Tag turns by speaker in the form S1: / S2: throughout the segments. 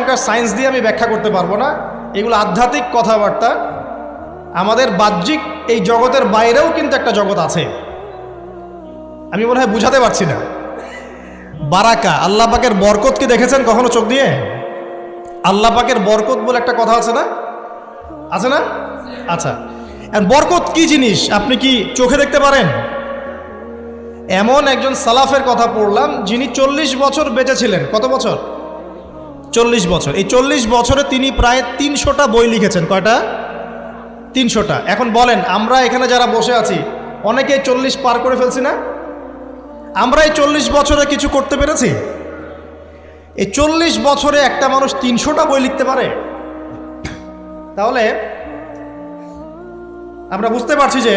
S1: এখনকার সায়েন্স দিয়ে আমি ব্যাখ্যা করতে পারবো না, এগুলো আধ্যাত্মিক কথাবার্তা। আমাদের বাহ্যিক এই জগতের বাইরেও কিন্তু একটা জগৎ আছে, আমি মনে হয় বুঝাতে পারছি না। বারাকা, আল্লাহ পাকের বরকত কি দেখেছেন কখনো চোখ দিয়ে? আল্লাহ পাকের বরকত বলে একটা কথা আছে না, আছে না? আচ্ছা, বরকত কি জিনিস আপনি কি চোখে দেখতে পারেন? এমন একজন সালাফের কথা পড়লাম যিনি 40 বছর বেঁচে ছিলেন। কত বছর? 40 বছর। এই 40 বছরে তিনি প্রায় 300টা বই লিখেছেন। কয়টা? 300টা। এখন বলেন, আমরা এখানে যারা বসে আছি অনেকেই 40 পার করে ফেলছি না? আমরা এই 40 বছরে কিছু করতে পেরেছি? এই 40 বছরে একটা মানুষ 300টা বই লিখতে পারে? তাহলে আমরা বুঝতে পারছি যে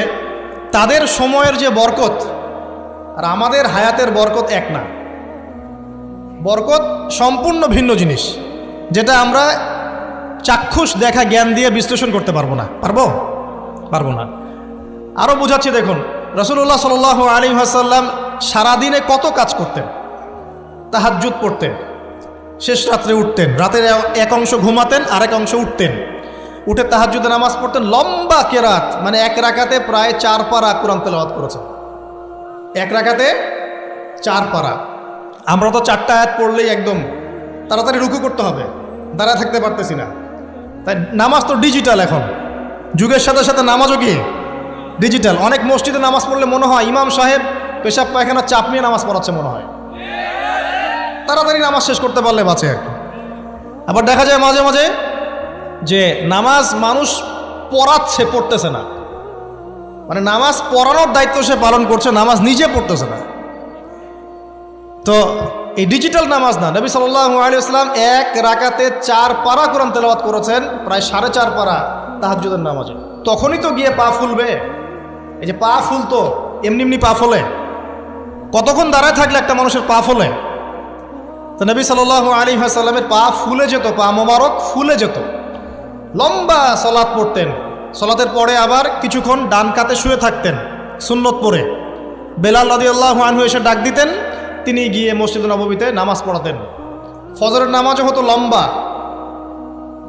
S1: তাদের সময়ের যে বরকত আর আমাদের হায়াতের বরকত এক না। বরকত সম্পূর্ণ ভিন্ন জিনিস, যেটা আমরা চাক্ষুষ দেখা জ্ঞান দিয়ে বিশ্লেষণ করতে পারবো না। পারবো না। আরও বোঝাচ্ছি, দেখুন রাসূলুল্লাহ সাল্লাল্লাহু আলাইহি ওয়াসাল্লাম সারাদিনে কত কাজ করতেন। তাহাজ্জুদ পড়তেন, শেষ রাত্রে উঠতেন, রাতের এক অংশ ঘুমাতেন, আরেক অংশ উঠতেন, উঠে তাহাজ্জুদে নামাজ পড়তেন, লম্বা কেরাত, মানে এক রাকাতে প্রায় 4 পারা কোরআন তেলাওয়াত করেছেন। এক রাকাতে 4 পারা। আমরা তো 4টা আয়াত পড়লেই একদম তাড়াতাড়ি রুকু করতে হবে, দাঁড়ায় থাকতে পারতেছি না। তাই নামাজ তো ডিজিটাল, এখন যুগের সাথে সাথে নামাজও কি ডিজিটাল। অনেক মসজিদে নামাজ পড়লে মনে হয় ইমাম সাহেব পেশাব পায়খানা চাপ নিয়ে নামাজ পড়াচ্ছে মনে হয়, তাড়াতাড়ি নামাজ শেষ করতে পারলে বাঁচে আর কি। আবার দেখা যায় মাঝে মাঝে যে নামাজ মানুষ পড়তেছে না, মানে নামাজ পড়ানোর দায়িত্ব সে পালন করছে, নামাজ নিজে পড়তেছে না। তো এই ডিজিটাল নামাজ না। নবী সাল্লাল্লাহু আলাইহি ওয়াসাল্লাম এক রাকাতে 4 পারা কোরআন তেলাওয়াত করেছেন, প্রায় 4.5 পারা তাহাজ্জুদের নামাজে। তখনই তো গিয়ে পা ফুলবে। এই যে পা ফুলতো, এমনি এমনি পা ফোলে? কতক্ষণ দাঁড়ায় থাকলে একটা মানুষের পা ফোলে? তো নবী সাল্লাল্লাহু আলাইহি ওয়াসাল্লামের পা ফুলে যেত, পা মোবারক ফুলে যেত। লম্বা সালাত পড়তেন, সালাতের পরে আবার কিছুক্ষণ ডান কাতে শুয়ে থাকতেন সুন্নত পড়ে। বেলাল রাদিয়াল্লাহু আনহু এসে ডাক দিতেন, তিনি গিয়ে মসজিদ নববীতে নামাজ পড়াতেন। ফজরের নামাজও হতো লম্বা,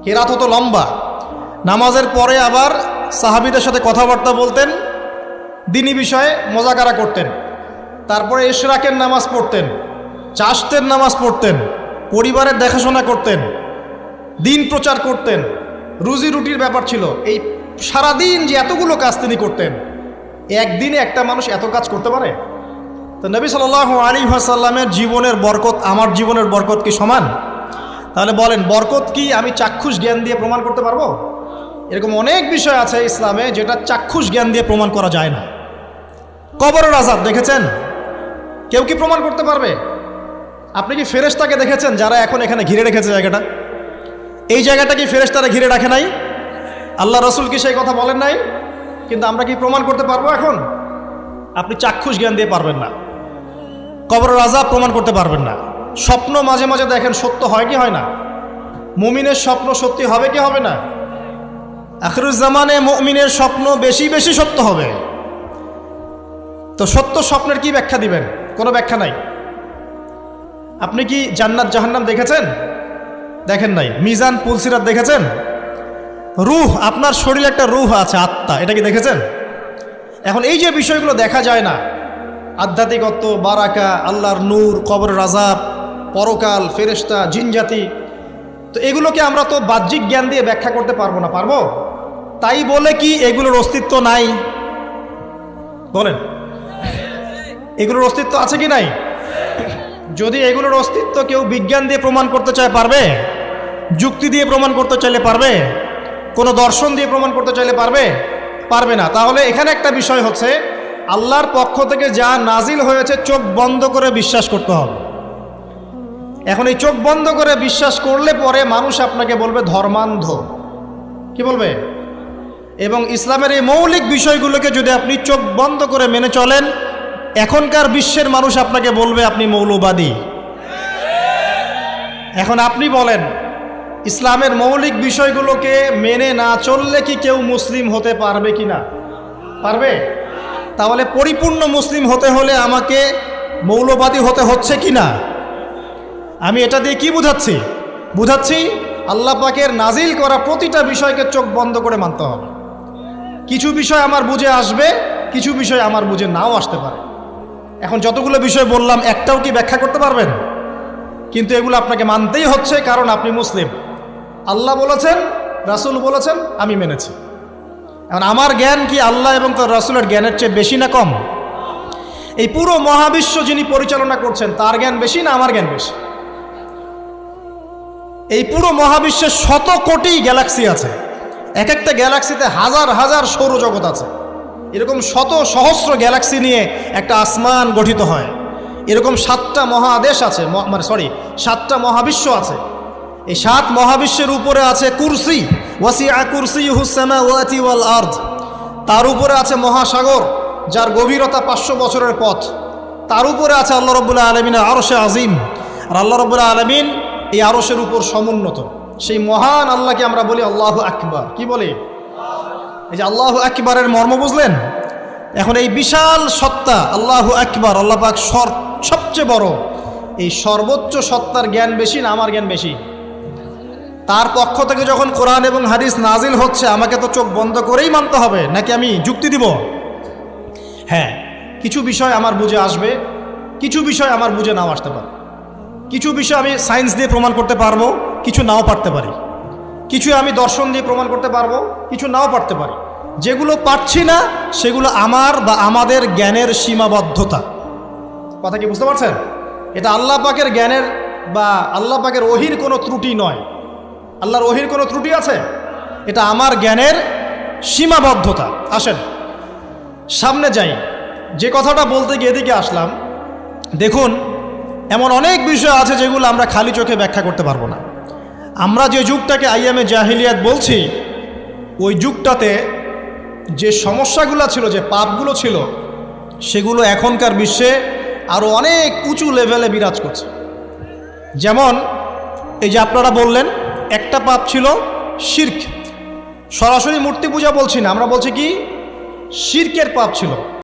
S1: কেরাত হতো লম্বা। নামাজের পরে আবার সাহাবীদের সাথে কথাবার্তা বলতেন, দ্বীনি বিষয়ে মোজাকারা করতেন। তারপরে ইশরাকের নামাজ পড়তেন, চাশতের নামাজ পড়তেন, পরিবারের দেখাশোনা করতেন, দিন প্রচার করতেন, রুজি রুটির ব্যাপার ছিল। এই সারাদিন যে এতগুলো কাজ তিনি করতেন, একদিনে একটা মানুষ এত কাজ করতে পারে? তো নবী সাল্লাল্লাহু আলাইহি ওয়াসাল্লামের জীবনের বরকত আমার জীবনের বরকত কি সমান? তাহলে বলেন, বরকত কি আমি চাক্ষুষ জ্ঞান দিয়ে প্রমাণ করতে পারবো? এরকম অনেক বিষয় আছে ইসলামে যেটা চাক্ষুষ জ্ঞান দিয়ে প্রমাণ করা যায় না। কবরের আযাব দেখেছেন? কেউ কি প্রমাণ করতে পারবে? আপনি কি ফেরেশতাকে দেখেছেন যারা এখন এখানে ঘিরে রেখেছে জায়গাটা? এই জায়গাটা কি ফেরেশতারা ঘিরে রাখে নাই? আল্লাহ রাসূল কি সেই কথা বলেন নাই? কিন্তু আমরা কি প্রমাণ করতে পারবো এখন? আপনি চাক্ষুষ জ্ঞান দিয়ে পারবেন না। কবরের আযাব প্রমাণ করতে পারবেন না। স্বপ্ন মাঝে মাঝে দেখেন, সত্য হয় কি হয় না? মুমিনের স্বপ্ন সত্যি হবে কি হবে না? আখিরুজ জামানে মুমিনের স্বপ্ন বেশি বেশি সত্য হবে। তো সত্য স্বপ্নের কি ব্যাখ্যা দিবেন? কোনো ব্যাখ্যা নাই। আপনি কি জান্নাত জাহান্নাম দেখেছেন? দেখেন নাই। মিজান পুলসিরাত দেখেছেন? রূহ, আপনার শরীরে একটা রূহ আছে, আত্মা, এটা কি দেখেছেন? এখন এই যে বিষয়গুলো দেখা যায় না, আধ্যাত্মিকত্ব, বারাকা, আল্লাহর নূর, কবরের আযাব, পরকাল, ফেরেশতা, জিনজাতি, তো এগুলোকে আমরা তো বাহ্যিক জ্ঞান দিয়ে ব্যাখ্যা করতে পারবো না। পারবো? তাই বলে কি এগুলোর অস্তিত্ব নাই? বলেন, এগুলোর অস্তিত্ব আছে কি নাই? যদি এগুলোর অস্তিত্ব কেউ বিজ্ঞান দিয়ে প্রমাণ করতে চায় পারবে? যুক্তি দিয়ে প্রমাণ করতে চাইলে পারবে? কোনো দর্শন দিয়ে প্রমাণ করতে চাইলে পারবে? পারবে না। তাহলে এখানে একটা বিষয় হচ্ছে, আল্লাহর পক্ষ থেকে যা নাজিল হয়েছে চোখ বন্ধ করে বিশ্বাস করতে হবে। এখন এই চোখ বন্ধ করে বিশ্বাস করলে পরে মানুষ আপনাকে বলবে ধর্মান্ধ। কি বলবে? এবং ইসলামের এই মৌলিক বিষয়গুলোকে যদি আপনি চোখ বন্ধ করে মেনে চলেন, এখনকার বিশ্বের মানুষ আপনাকে বলবে আপনি মৌলবাদী। এখন আপনি বলেন, ইসলামের মৌলিক বিষয়গুলোকে মেনে না চললে কি কেউ মুসলিম হতে পারবে কি না? পারবে? তাহলে পরিপূর্ণ মুসলিম হতে হলে আমাকে মৌলবাদী হতে হচ্ছে কি না? আমি এটা দিয়ে কি বুঝাচ্ছি? বুঝাচ্ছি আল্লাহ পাকের নাজিল করা প্রতিটা বিষয়কে চোখ বন্ধ করে মানতে হবে। কিছু বিষয় আমার বুঝে আসবে, কিছু বিষয় আমার বুঝে নাও আসতে পারে। এখন যতগুলো বিষয় বললাম একটাও কি ব্যাখ্যা করতে পারবেন? কিন্তু এগুলো আপনাকে মানতেই হচ্ছে, কারণ আপনি মুসলিম। আল্লাহ বলেছেন, রাসূল বলেছেন, আমি মেনেছি। এখন আমার জ্ঞান কি আল্লাহ এবং তার রাসূলের জ্ঞানের চেয়ে বেশি না কম? এই পুরো মহাবিশ্ব যিনি পরিচালনা করছেন তার জ্ঞান বেশি না আমার জ্ঞান বেশি? এই পুরো মহাবিশ্বে শত কোটি গ্যালাক্সি আছে, এক একটা গ্যালাক্সিতে হাজার হাজার সৌরজগৎ আছে। এরকম শত সহস্র গ্যালাক্সি নিয়ে একটা আসমান গঠিত হয়। এরকম 7টা মহাদেশ আছে, সাতটা মহাবিশ্ব আছে। এই 7 মহাবিশ্বের উপরে আছে কুরসি, ওয়াসিআ কুরসিয়ুহুস সামাওয়াতি ওয়াল আরদ। তার উপরে আছে মহাসাগর, যার গভীরতা 500 বছরের পথ। তার উপরে আছে আল্লাহ রাব্বুল আলামিনের আরশে আজিম। আর আল্লাহ রাব্বুল আলামিন এই আরশের উপর সমুন্নত। সেই মহান আল্লাহকে আমরা বলি আল্লাহু আকবার। কি বলি? এই যে আল্লাহু আকবারের মর্ম বুঝলেন? এখন এই বিশাল সত্তা আল্লাহু আকবার, আল্লাহ পাক সবচেয়ে বড়, এই সর্বোচ্চ সত্তার জ্ঞান বেশি না আমার জ্ঞান বেশি? তার পক্ষ থেকে যখন কোরআন এবং হাদিস নাজিল হচ্ছে, আমাকে তো চোখ বন্ধ করেই মানতে হবে, নাকি আমি যুক্তি দিব? হ্যাঁ, কিছু বিষয় আমার বুঝে আসবে, কিছু বিষয় আমার বুঝে নাও আসতে পারে। কিছু বিষয় আমি সায়েন্স দিয়ে প্রমাণ করতে পারবো, কিছু নাও পারতে পারি। কিছু আমি দর্শন দিয়ে প্রমাণ করতে পারবো, কিছু নাও পারতে পারি। যেগুলো পারছি না সেগুলো আমার বা আমাদের জ্ঞানের সীমাবদ্ধতা। কথা কি বুঝতে পারছেন? এটা আল্লাহ পাকের জ্ঞানের বা আল্লাহ পাকের ওহির কোনো ত্রুটি নয়। আল্লাহর ওহির কোনো ত্রুটি আছে? এটা আমার জ্ঞানের সীমাবদ্ধতা। আসেন সামনে যাই। যে কথাটা বলতে গিয়ে এদিকে আসলাম, দেখুন এমন অনেক বিষয় আছে যেগুলো আমরা খালি চোখে ব্যাখ্যা করতে পারবো না। আমরা যে যুগটাকে আইয়ামে জাহিলিয়াত বলছি, ওই যুগটাতে যে সমস্যাগুলো ছিল, যে পাপগুলো ছিল, সেগুলো এখনকার বিশ্বে আরও অনেক উঁচু লেভেলে বিরাজ করছে। যেমন এই যে আপনারা বললেন, একটা পাপ ছিল শিরক। সরাসরি মূর্তি পূজা বলছি না, আমরা বলছি কি শিরকের পাপ ছিল।